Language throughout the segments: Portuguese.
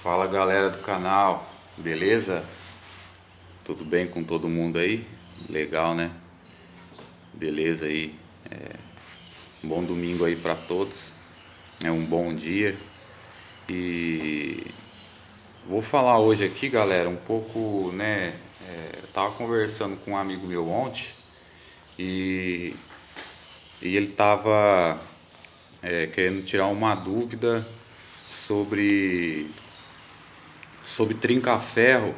Fala galera do canal, beleza? Tudo bem com todo mundo aí? Legal, né? Beleza aí. Um bom domingo aí pra todos. É um bom dia. E vou falar hoje aqui, galera, um pouco, né? Eu tava conversando com um amigo meu ontem e, e ele tava querendo tirar uma dúvida sobre trinca-ferro,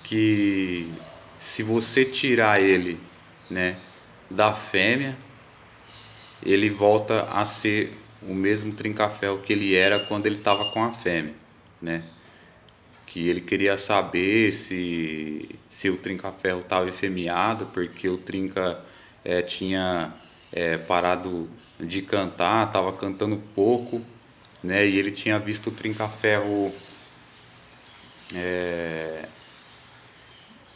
que se você tirar ele, né, da fêmea, ele volta a ser o mesmo trinca-ferro que ele era quando ele estava com a fêmea, né? Que ele queria saber se o trinca-ferro estava efeminado, porque o trinca tinha parado de cantar, estava cantando pouco, né? E ele tinha visto o trinca-ferro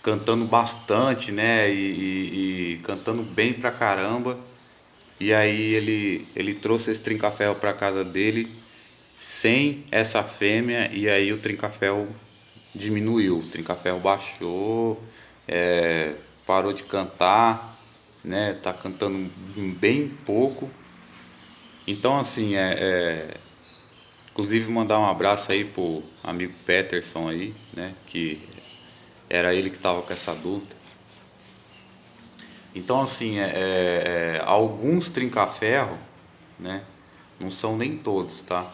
cantando bastante, né? E cantando bem pra caramba. E aí ele trouxe esse trinca-ferro pra casa dele sem essa fêmea, e aí o trinca-ferro diminuiu, o trinca-ferro baixou, parou de cantar, né? Tá cantando bem pouco. Então assim, inclusive mandar um abraço aí pro amigo Peterson aí, né? Que era ele que tava com essa dúvida. Então, assim, alguns trinca-ferro, né? Não são nem todos, tá?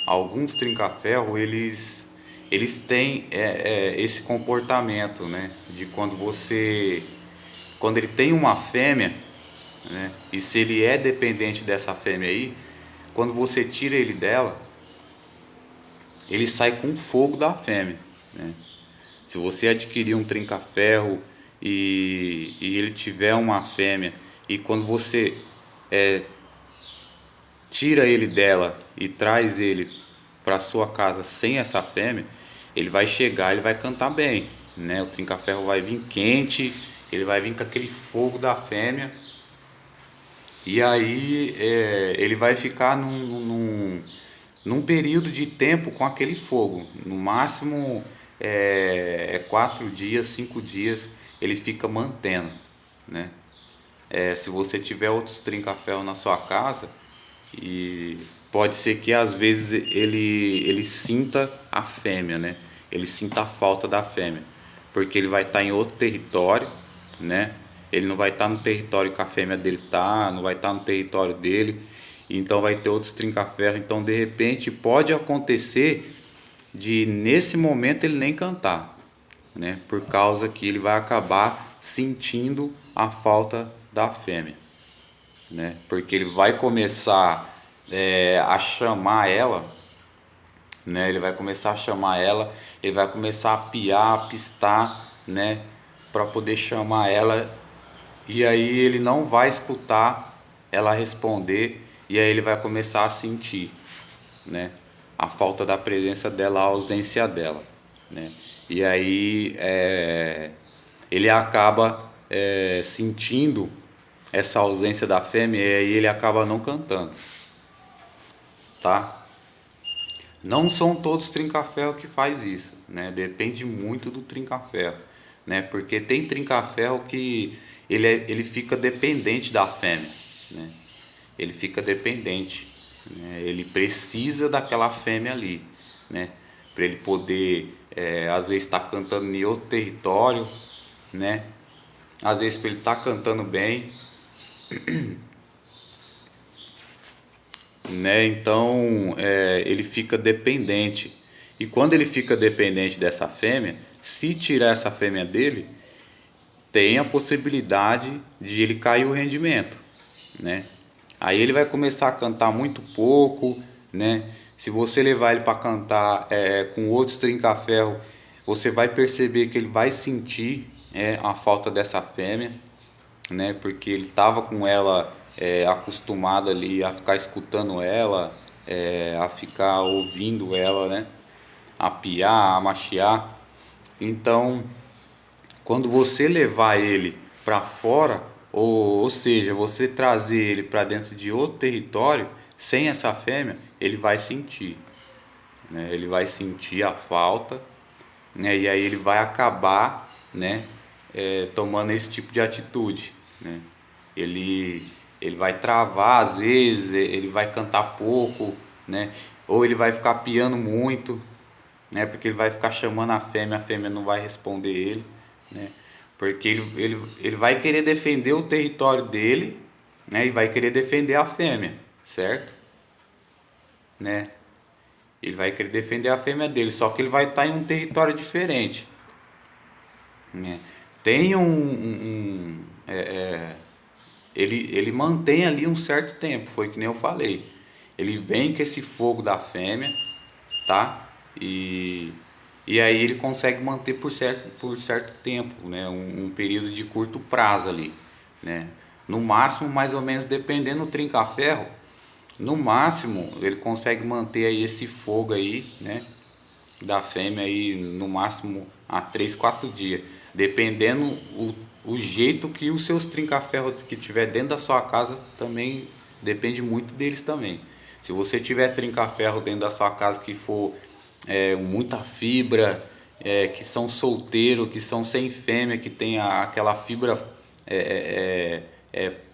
Alguns trinca-ferro, eles têm esse comportamento, né? De quando ele tem uma fêmea, né? E se ele é dependente dessa fêmea aí, quando você tira ele dela, ele sai com fogo da fêmea, né? Se você adquirir um trinca-ferro e ele tiver uma fêmea, e quando você tira ele dela e traz ele para sua casa sem essa fêmea, ele vai chegar, ele vai cantar bem, né? O trinca-ferro vai vir quente, ele vai vir com aquele fogo da fêmea, e aí ele vai ficar num período de tempo com aquele fogo. No máximo 4 dias, 5 dias ele fica mantendo, né? Se você tiver outros trinca-ferro na sua casa, e pode ser que às vezes ele sinta a fêmea, né? Ele sinta a falta da fêmea, porque ele vai estar em outro território, né? Ele não vai estar no território que a fêmea dele tá, não vai estar no território dele, então vai ter outros trinca-ferro. Então, de repente, pode acontecer de nesse momento ele nem cantar, né? Por causa que ele vai acabar sentindo a falta da fêmea, né? Porque ele vai começar a chamar ela, né? Ele vai começar a chamar ela, ele vai começar a piar, a pistar, né? Para poder chamar ela, e aí ele não vai escutar ela responder, e aí ele vai começar a sentir, né? A falta da presença dela, a ausência dela, né? E aí ele acaba sentindo essa ausência da fêmea, e aí ele acaba não cantando, tá? Não são todos trinca-ferro que faz isso, né? Depende muito do trinca-ferro, né? Porque tem trinca-ferro que ele fica dependente da fêmea, né? Ele fica dependente, né? Ele precisa daquela fêmea ali, né? Para ele poder, às vezes, estar cantando em outro território, né? Às vezes, para ele estar cantando bem, né? Então ele fica dependente. E quando ele fica dependente dessa fêmea, se tirar essa fêmea dele, tem a possibilidade de ele cair o rendimento, né? Aí ele vai começar a cantar muito pouco, né? Se você levar ele para cantar com outros trinca-ferro, você vai perceber que ele vai sentir a falta dessa fêmea, né? Porque ele estava com ela acostumado ali a ficar escutando ela, a ficar ouvindo ela, né? A piar, a machiar. Então, quando você levar ele para fora, ou seja, você trazer ele para dentro de outro território, sem essa fêmea, ele vai sentir, né? Ele vai sentir a falta, né? E aí ele vai acabar, né, tomando esse tipo de atitude, né? Ele, ele vai travar às vezes, ele vai cantar pouco, né? Ou ele vai ficar piando muito, né? Porque ele vai ficar chamando a fêmea não vai responder ele, né? Porque ele vai querer defender o território dele, né? E vai querer defender a fêmea, certo? Né? Ele vai querer defender a fêmea dele, só que ele vai estar em um território diferente, né? Tem ele mantém ali um certo tempo, foi que nem eu falei. Ele vem com esse fogo da fêmea, tá? E aí ele consegue manter por certo tempo, né? Um período de curto prazo ali, né? No máximo, mais ou menos, dependendo do trinca-ferro, no máximo ele consegue manter aí esse fogo aí, né? Da fêmea aí no máximo a 3 4 dias, dependendo o jeito que os seus trinca-ferro que tiver dentro da sua casa também depende muito deles também. Se você tiver trinca-ferro dentro da sua casa que for muita fibra, que são solteiro, que são sem fêmea, que tem aquela fibra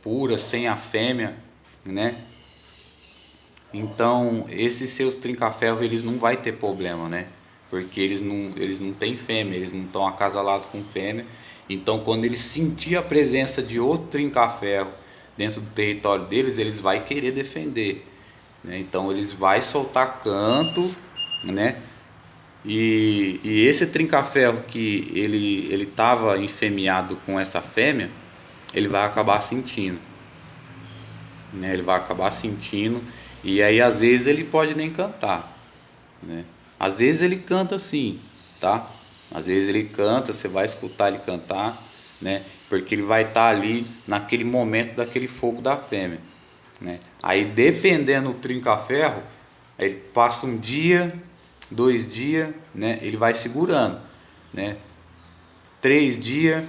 pura, sem a fêmea, né? Então, esses seus trinca-ferro, eles não vai ter problema, né? Porque eles não têm fêmea, eles não estão acasalados com fêmea. Então, quando eles sentir a presença de outro trinca-ferro dentro do território deles, eles vai querer defender, né? Então, eles vai soltar canto, né? E esse trinca-ferro que ele estava enfemeado com essa fêmea, ele vai acabar sentindo, né? Ele vai acabar sentindo e aí às vezes ele pode nem cantar, né? Às vezes ele canta sim, tá? Às vezes ele canta, você vai escutar ele cantar, né? Porque ele vai estar ali naquele momento daquele fogo da fêmea, né? Aí dependendo do trinca-ferro, ele passa um dia, 2 dias, né? Ele vai segurando, né? 3 dias,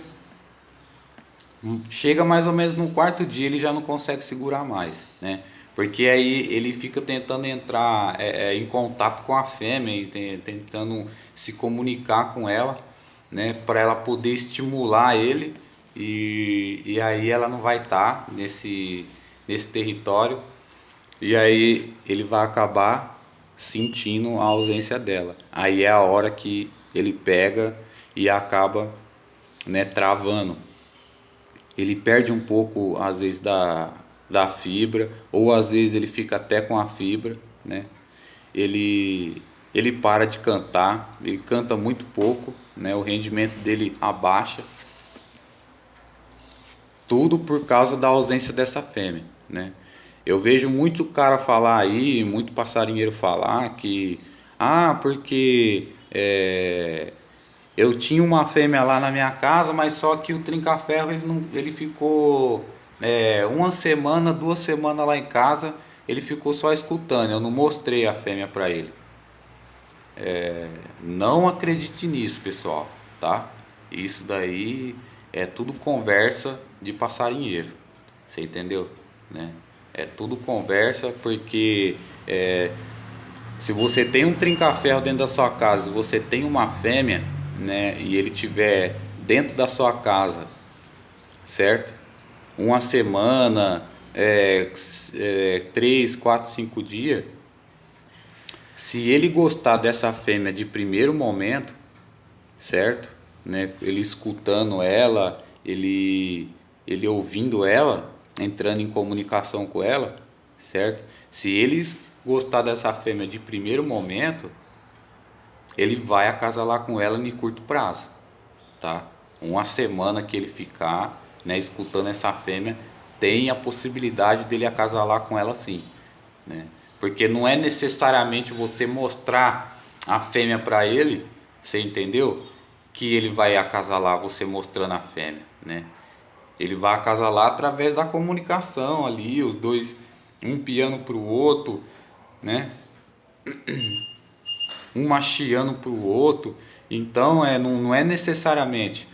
chega mais ou menos no quarto dia ele já não consegue segurar mais, né? Porque aí ele fica tentando entrar em contato com a fêmea e tentando se comunicar com ela, né? Para ela poder estimular ele e aí ela não vai estar nesse território e aí ele vai acabar sentindo a ausência dela. Aí é a hora que ele pega e acaba, né, travando. Ele perde um pouco às vezes da fibra, ou às vezes ele fica até com a fibra, né? Ele para de cantar, ele canta muito pouco, né? O rendimento dele abaixa, tudo por causa da ausência dessa fêmea, né? Eu vejo muito cara falar aí, muito passarinheiro falar que porque eu tinha uma fêmea lá na minha casa, mas só que o trinca-ferro ele ficou uma semana, 2 semanas lá em casa, ele ficou só escutando, eu não mostrei a fêmea para ele. Não acredite nisso, pessoal, tá? Isso daí é tudo conversa de passarinheiro, você entendeu? Né? É tudo conversa porque se você tem um trinca-ferro dentro da sua casa, você tem uma fêmea, né, e ele tiver dentro da sua casa, certo? Uma semana, 3, 4, 5 dias, se ele gostar dessa fêmea de primeiro momento, certo? Né? Ele escutando ela, ele ouvindo ela, entrando em comunicação com ela, certo? Se eles gostar dessa fêmea de primeiro momento, ele vai acasalar com ela em curto prazo, tá? Uma semana que ele ficar, né, escutando essa fêmea, tem a possibilidade dele acasalar com ela sim, né? Porque não é necessariamente você mostrar a fêmea para ele, você entendeu? Que ele vai acasalar você mostrando a fêmea, né? Ele vai acasalar através da comunicação ali, os dois, um piando pro outro, né? Um machiando pro outro. Então não é necessariamente.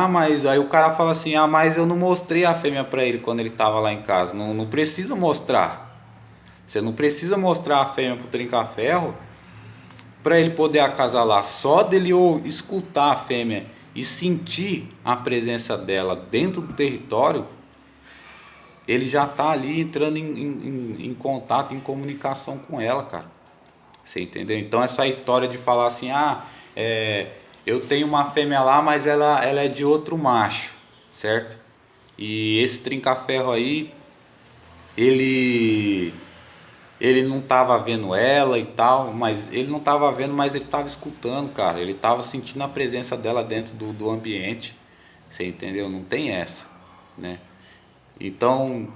Mas aí o cara fala assim, mas eu não mostrei a fêmea para ele quando ele tava lá em casa. Não precisa mostrar. Você não precisa mostrar a fêmea pro trinca-ferro para ele poder acasalar, só dele ou escutar a fêmea e sentir a presença dela dentro do território, ele já está ali entrando em contato, em comunicação com ela, cara. Você entendeu? Então essa história de falar assim, eu tenho uma fêmea lá, mas ela é de outro macho, certo? E esse trinca-ferro aí, ele não estava vendo ela e tal, mas ele não estava vendo, mas ele estava escutando, cara. Ele estava sentindo a presença dela dentro do ambiente. Você entendeu? Não tem essa, né? Então,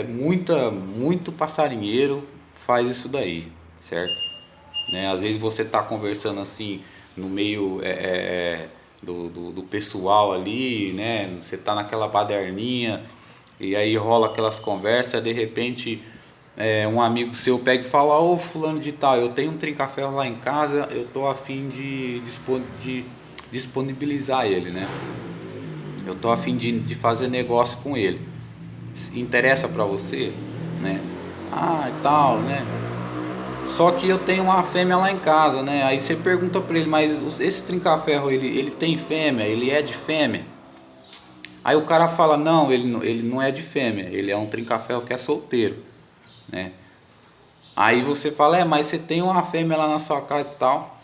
muito passarinheiro faz isso daí, certo? Né? Às vezes você tá conversando assim no meio do pessoal ali, né? Você tá naquela baderninha e aí rola aquelas conversas, de repente um amigo seu pega e fala: ô fulano de tal, eu tenho um trinca-ferro lá em casa, eu tô a fim de disponibilizar ele, né? Eu tô a fim de fazer negócio com ele. Interessa para você, né? Ah, e tal, né? Só que eu tenho uma fêmea lá em casa, né? Aí você pergunta para ele, mas esse trinca-ferro, ele tem fêmea? Ele é de fêmea? Aí o cara fala, não, ele não é de fêmea, ele é um trinca-ferro que é solteiro, né? Aí você fala, mas você tem uma fêmea lá na sua casa e tal.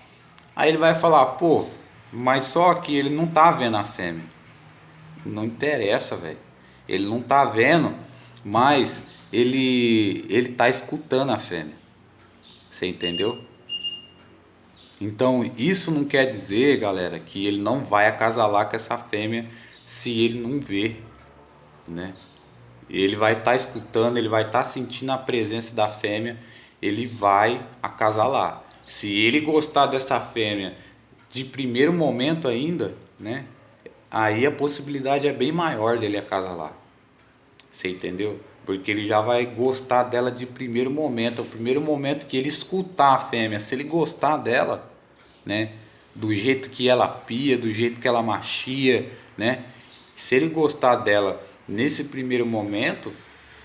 Aí ele vai falar, pô, mas só que ele não tá vendo a fêmea. Não interessa, velho. Ele não tá vendo, mas ele tá escutando a fêmea. Você entendeu? Então isso não quer dizer, galera, que ele não vai acasalar com essa fêmea se ele não ver, né? Ele vai estar escutando, ele vai estar sentindo a presença da fêmea, ele vai acasalar. Se ele gostar dessa fêmea de primeiro momento ainda, né? Aí a possibilidade é bem maior dele acasalar. Você entendeu? Porque ele já vai gostar dela de primeiro momento. É o primeiro momento que ele escutar a fêmea. Se ele gostar dela, né? Do jeito que ela pia, do jeito que ela machia, né? Se ele gostar dela nesse primeiro momento,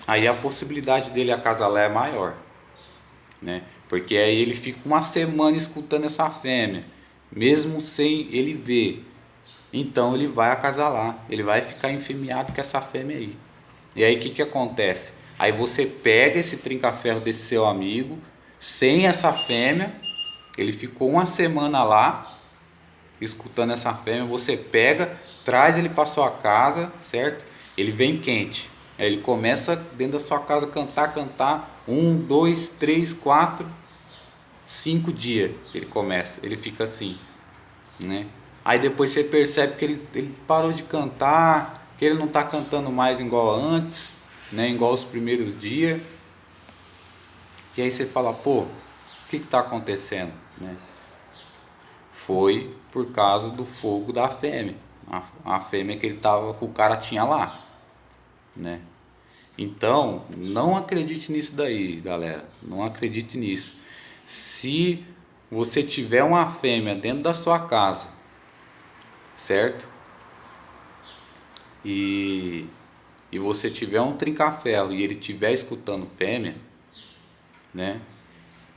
aí a possibilidade dele acasalar é maior, né? Porque aí ele fica uma semana escutando essa fêmea, mesmo sem ele ver. Então ele vai acasalar, ele vai ficar enfemeado com essa fêmea aí. E aí o que acontece? Aí você pega esse trinca-ferro desse seu amigo, sem essa fêmea, ele ficou uma semana lá, escutando essa fêmea, você pega, traz ele para sua casa, certo? Ele vem quente. Aí ele começa dentro da sua casa cantar, 1, 2, 3, 4, 5 dias ele começa, ele fica assim, né? Aí depois você percebe que ele parou de cantar, que ele não está cantando mais igual antes, né? Igual os primeiros dias. E aí você fala, pô, o que está acontecendo, né? Foi por causa do fogo da fêmea, a fêmea que o cara tinha lá, né? Então, não acredite nisso daí, galera. Não acredite nisso. Se você tiver uma fêmea dentro da sua casa, certo? E você tiver um trinca-ferro e ele estiver escutando fêmea, né?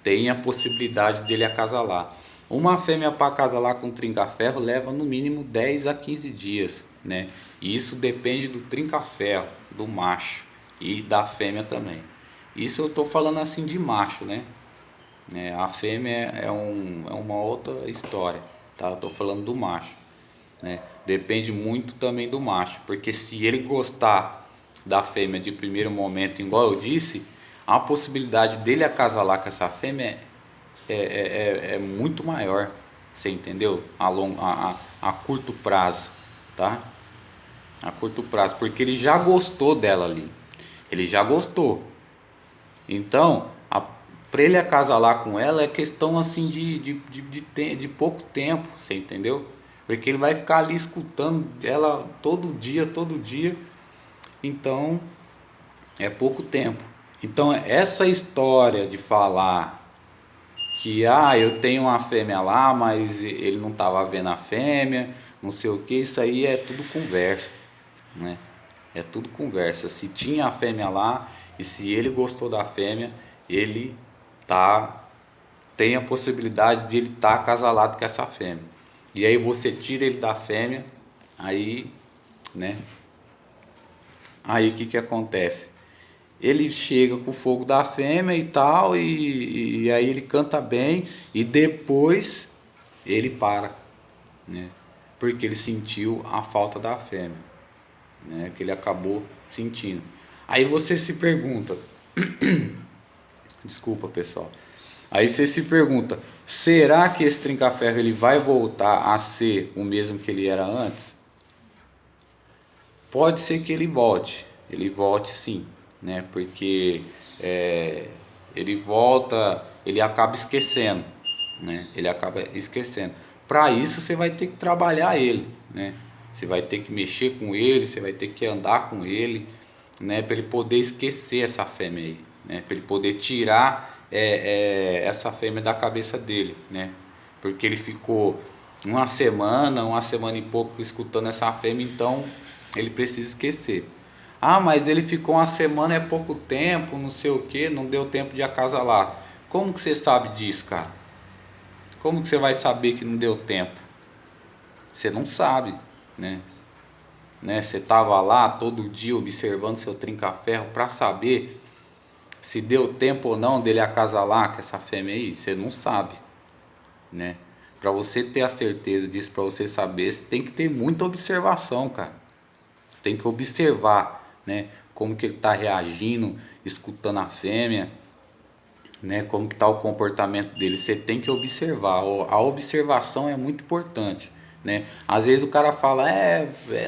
Tem a possibilidade dele acasalar. Uma fêmea para acasalar com trinca-ferro leva no mínimo 10 a 15 dias, né? E isso depende do trinca-ferro, do macho e da fêmea também. Isso eu estou falando assim de macho, né? A fêmea é uma outra história, tá? Eu estou falando do macho, né? Depende muito também do macho, porque se ele gostar da fêmea de primeiro momento, igual eu disse, a possibilidade dele acasalar com essa fêmea é muito maior, você entendeu? A curto prazo, tá? A curto prazo, porque ele já gostou dela ali, ele já gostou. Então, para ele acasalar com ela é questão assim de pouco tempo, você entendeu? Porque ele vai ficar ali escutando ela todo dia, então é pouco tempo. Então essa história de falar que eu tenho uma fêmea lá, mas ele não estava vendo a fêmea, não sei o que, isso aí é tudo conversa, né? É tudo conversa. Se tinha a fêmea lá e se ele gostou da fêmea, ele tá tem a possibilidade de ele estar acasalado com essa fêmea. E aí você tira ele da fêmea, aí, né? Aí o que acontece? Ele chega com o fogo da fêmea e tal, e aí ele canta bem, e depois ele para, né? Porque ele sentiu a falta da fêmea, né? Que ele acabou sentindo. Aí você se pergunta, desculpa pessoal, aí você se pergunta, será que esse trinca-ferro ele vai voltar a ser o mesmo que ele era antes? Pode ser que ele volte sim, né? Porque ele volta, ele acaba esquecendo, né? Ele acaba esquecendo. Para isso você vai ter que trabalhar ele, né? Você vai ter que mexer com ele, você vai ter que andar com ele, né? Para ele poder esquecer essa fêmea aí, né? Para ele poder tirar essa fêmea da cabeça dele, né? Porque ele ficou uma semana e pouco escutando essa fêmea, então ele precisa esquecer. Ah, mas ele ficou uma semana, é pouco tempo, não sei o que, não deu tempo de acasalar. Como que você sabe disso, cara? Como que você vai saber que não deu tempo? Você não sabe, né? Você tava lá todo dia observando seu trinca-ferro para saber se deu tempo ou não dele acasalar com essa fêmea aí. Você não sabe, né? Para você ter a certeza disso, para você saber, você tem que ter muita observação, cara. Tem que observar, né? Como que ele está reagindo, escutando a fêmea, né? Como que está o comportamento dele. Você tem que observar. A observação é muito importante, né? Às vezes o cara fala,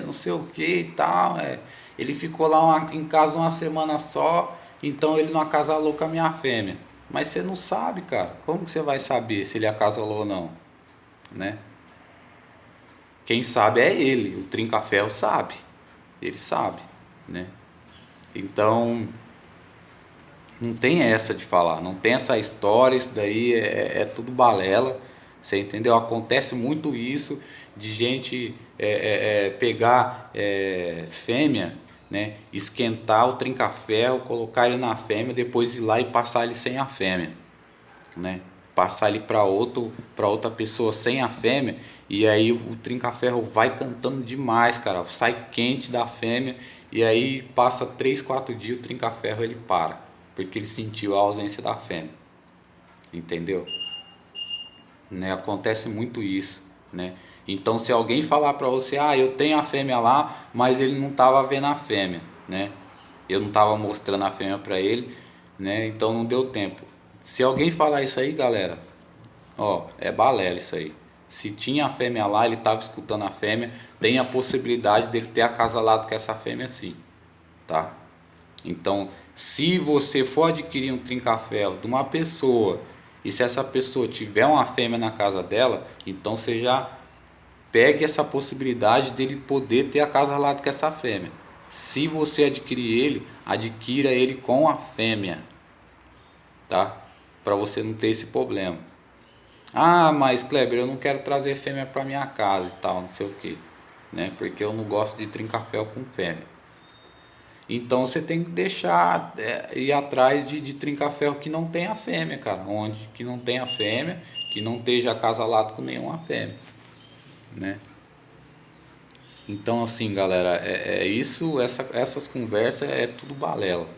não sei o que e tal, ele ficou lá em casa uma semana só, então ele não acasalou com a minha fêmea. Mas você não sabe, cara. Como que você vai saber se ele acasalou ou não, né? Quem sabe é ele, o trinca-ferro sabe. Ele sabe, né? Então, não tem essa de falar, não tem essa história, isso daí é tudo balela, você entendeu? Acontece muito isso de gente pegar fêmea, né? Esquentar o trinca-ferro, colocar ele na fêmea, depois ir lá e passar ele sem a fêmea, né? Passar ele para outra pessoa sem a fêmea, e aí o trinca-ferro vai cantando demais, cara, sai quente da fêmea, e aí passa 3, 4 dias o trinca-ferro ele para, porque ele sentiu a ausência da fêmea, entendeu? Né? Acontece muito isso, né? Então se alguém falar para você, eu tenho a fêmea lá, mas ele não estava vendo a fêmea, né? Eu não estava mostrando a fêmea para ele, né? Então não deu tempo. Se alguém falar isso aí, galera, é balela isso aí. Se tinha a fêmea lá, ele estava escutando a fêmea, tem a possibilidade dele ter acasalado com essa fêmea sim, tá? Então, se você for adquirir um trinca-ferro de uma pessoa, e se essa pessoa tiver uma fêmea na casa dela, então você já pegue essa possibilidade dele poder ter acasalado com essa fêmea. Se você adquirir ele, adquira ele com a fêmea, tá? Para você não ter esse problema. Mas Kleber, eu não quero trazer fêmea para minha casa e tal, não sei o que, né? Porque eu não gosto de trinca-ferro com fêmea. Então você tem que deixar ir atrás de trinca-ferro que não tenha fêmea, cara. Onde que não tenha fêmea, que não esteja acasalado com nenhuma fêmea, né? Então assim, galera, isso, essas conversas é tudo balela,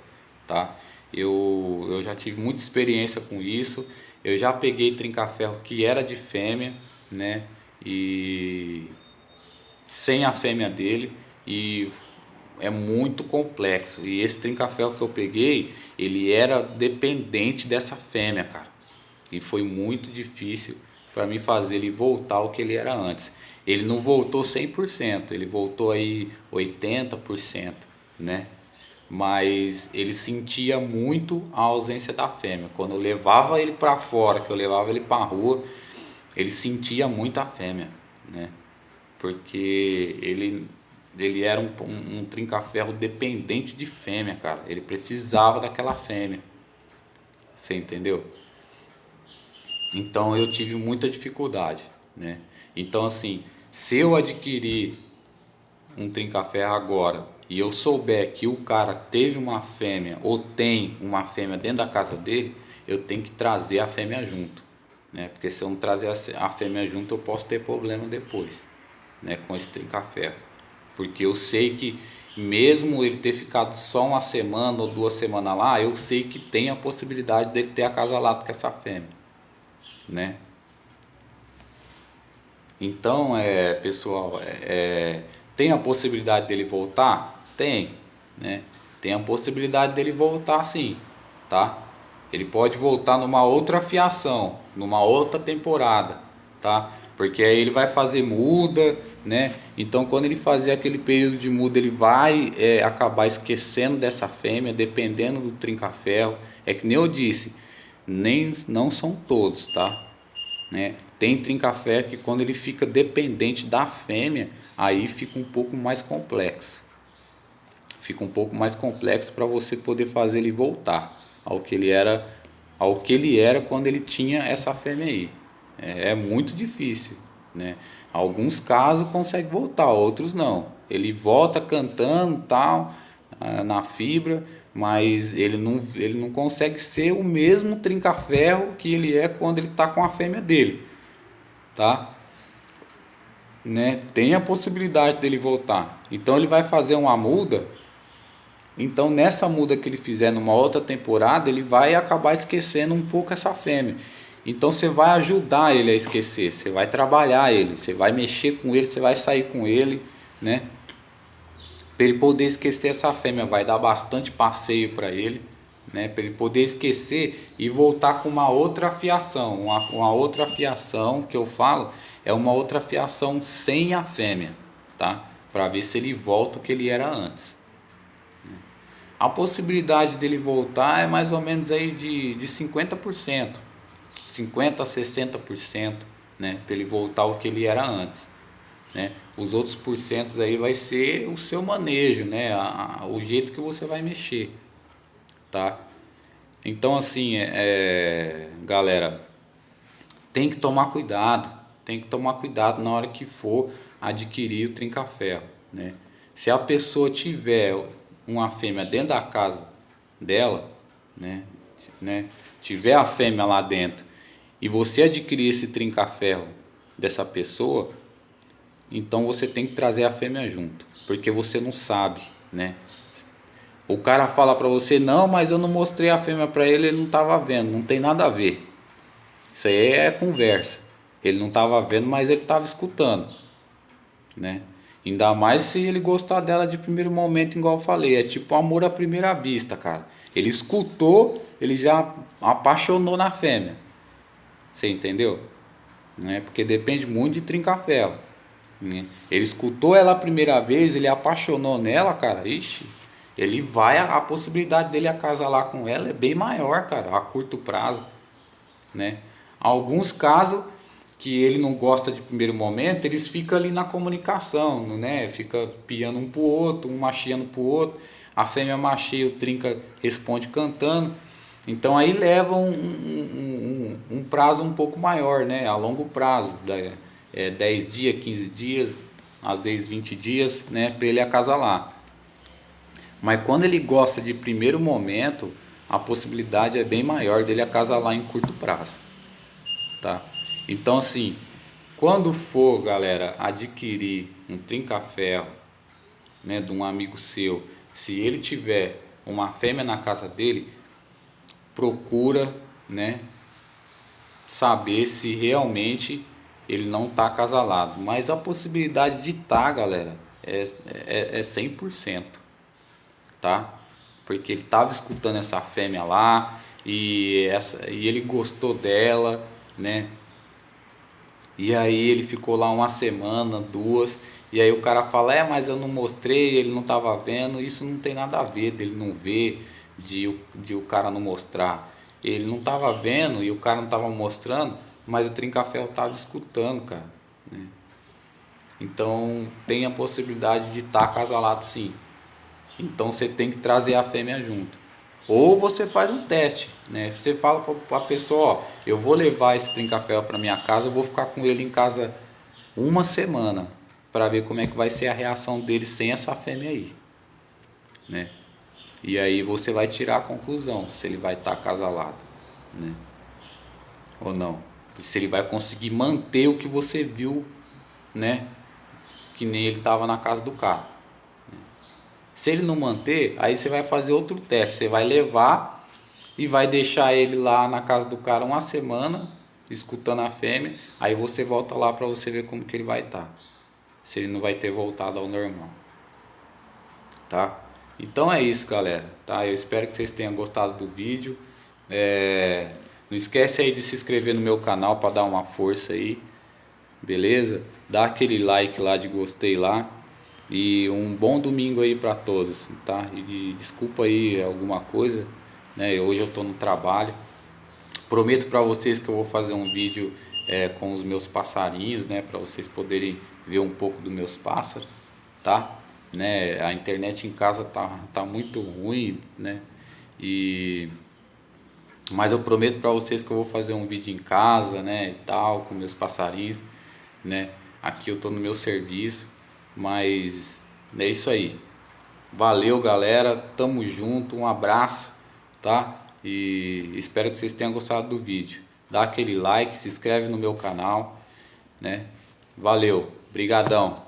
tá? Eu já tive muita experiência com isso. Eu já peguei trinca-ferro que era de fêmea, né? E sem a fêmea dele, e é muito complexo. E esse trinca-ferro que eu peguei, ele era dependente dessa fêmea, cara. E foi muito difícil para mim fazer ele voltar ao que ele era antes. Ele não voltou 100%, ele voltou aí 80%, né? Mas ele sentia muito a ausência da fêmea. Quando eu levava ele para fora, que eu levava ele para rua, ele sentia muito a fêmea, né? Porque ele era um trinca-ferro dependente de fêmea, cara. Ele precisava daquela fêmea. Você entendeu? Então eu tive muita dificuldade, né? Então assim, se eu adquirir um trinca-ferro agora e eu souber que o cara teve uma fêmea ou tem uma fêmea dentro da casa dele, eu tenho que trazer a fêmea junto, né? Porque se eu não trazer a fêmea junto, eu posso ter problema depois, né? Com esse trinca-ferro. Porque eu sei que mesmo ele ter ficado só uma semana ou 2 semanas lá, eu sei que tem a possibilidade dele ter acasalado com essa fêmea, né? Então, pessoal, tem a possibilidade dele voltar? Tem, né? Tem a possibilidade dele voltar sim, tá? Ele pode voltar numa outra fiação, numa outra temporada, tá? Porque aí ele vai fazer muda, né? Então, quando ele fazer aquele período de muda, ele vai acabar esquecendo dessa fêmea, dependendo do trinca-ferro. É que nem eu disse, não são todos, tá? Né? Tem trinca-ferro que quando ele fica dependente da fêmea, aí fica um pouco mais complexo. Fica um pouco mais complexo para você poder fazer ele voltar ao que ele era quando ele tinha essa fêmea aí. É muito difícil, né? Alguns casos consegue voltar, outros não. Ele volta cantando tal, na fibra, mas ele não consegue ser o mesmo trinca-ferro que ele é quando ele está com a fêmea dele, tá? Né? Tem a possibilidade dele voltar. Então ele vai fazer uma muda. Então nessa muda que ele fizer numa outra temporada, ele vai acabar esquecendo um pouco essa fêmea. Então você vai ajudar ele a esquecer, você vai trabalhar ele, você vai mexer com ele, você vai sair com ele, né? Para ele poder esquecer essa fêmea, vai dar bastante passeio para ele, né? Para ele poder esquecer e voltar com uma outra fiação, uma outra fiação que eu falo é uma outra fiação sem a fêmea, tá? Para ver se ele volta o que ele era antes. A possibilidade dele voltar é mais ou menos aí de 50%, 50 a 60%, né? Para ele voltar o que ele era antes, né? Os outros porcentos aí vai ser o seu manejo, né? O jeito que você vai mexer, tá? Então assim, galera, tem que tomar cuidado na hora que for adquirir o trinca-ferro, né? Se a pessoa tiver uma fêmea dentro da casa dela, né? Tiver a fêmea lá dentro e você adquirir esse trinca-ferro dessa pessoa, então você tem que trazer a fêmea junto, porque você não sabe, né? O cara fala pra você, não, mas eu não mostrei a fêmea pra ele, ele não tava vendo, não tem nada a ver. Isso aí é conversa. Ele não tava vendo, mas ele tava escutando, né? Ainda mais se ele gostar dela de primeiro momento, igual eu falei, é tipo amor à primeira vista, cara. Ele escutou, ele já apaixonou na fêmea. Você entendeu? Né? Porque depende muito de trinca-ferro. Né? Ele escutou ela a primeira vez, ele apaixonou nela, cara. Ixi, ele vai, a possibilidade dele acasalar com ela é bem maior, cara, a curto prazo, né? Alguns casos que ele não gosta de primeiro momento, eles ficam ali na comunicação, né? Fica piando um pro outro, um machiando pro outro. A fêmea macheia, o trinca responde cantando. Então aí leva um prazo um pouco maior, né? A longo prazo, 10 dias, 15 dias, às vezes 20 dias, né? Para ele acasalar. Mas quando ele gosta de primeiro momento, a possibilidade é bem maior dele acasalar em curto prazo, tá? Então assim, quando for, galera, adquirir um trinca-ferro, né, de um amigo seu, se ele tiver uma fêmea na casa dele, procura, né, saber se realmente ele não está acasalado. Mas a possibilidade de estar, galera, é 100%, tá? Porque ele estava escutando essa fêmea lá e ele gostou dela, né? E aí ele ficou lá uma semana, 2, e aí o cara fala, mas eu não mostrei, ele não estava vendo. Isso não tem nada a ver dele não ver, de o cara não mostrar. Ele não estava vendo e o cara não estava mostrando, mas o trinca-ferro estava escutando, cara, né? Então tem a possibilidade de estar acasalado sim. Então você tem que trazer a fêmea junto. Ou você faz um teste, né? Você fala para a pessoa, ó, eu vou levar esse trinca-ferro para minha casa, eu vou ficar com ele em casa uma semana para ver como é que vai ser a reação dele sem essa fêmea aí, né? E aí você vai tirar a conclusão se ele vai estar acasalado, né? Ou não. Se ele vai conseguir manter o que você viu, né? Que nem ele estava na casa do cara. Se ele não manter, aí você vai fazer outro teste. Você vai levar e vai deixar ele lá na casa do cara uma semana, escutando a fêmea. Aí você volta lá para você ver como que ele vai estar. Se ele não vai ter voltado ao normal. Tá? Então é isso, galera. Tá? Eu espero que vocês tenham gostado do vídeo. Não esquece aí de se inscrever no meu canal para dar uma força aí. Beleza? Dá aquele like lá de gostei lá. E um bom domingo aí para todos, tá? E desculpa aí alguma coisa, né? Hoje eu tô no trabalho. Prometo para vocês que eu vou fazer um vídeo com os meus passarinhos, né? Para vocês poderem ver um pouco dos meus pássaros, tá? Né? A internet em casa tá muito ruim, né? Mas eu prometo para vocês que eu vou fazer um vídeo em casa, né? E tal, com meus passarinhos, né? Aqui eu tô no meu serviço, mas é isso aí. Valeu, galera. Tamo junto. Um abraço, tá? E espero que vocês tenham gostado do vídeo. Dá aquele like, se inscreve no meu canal, né? Valeu. Brigadão.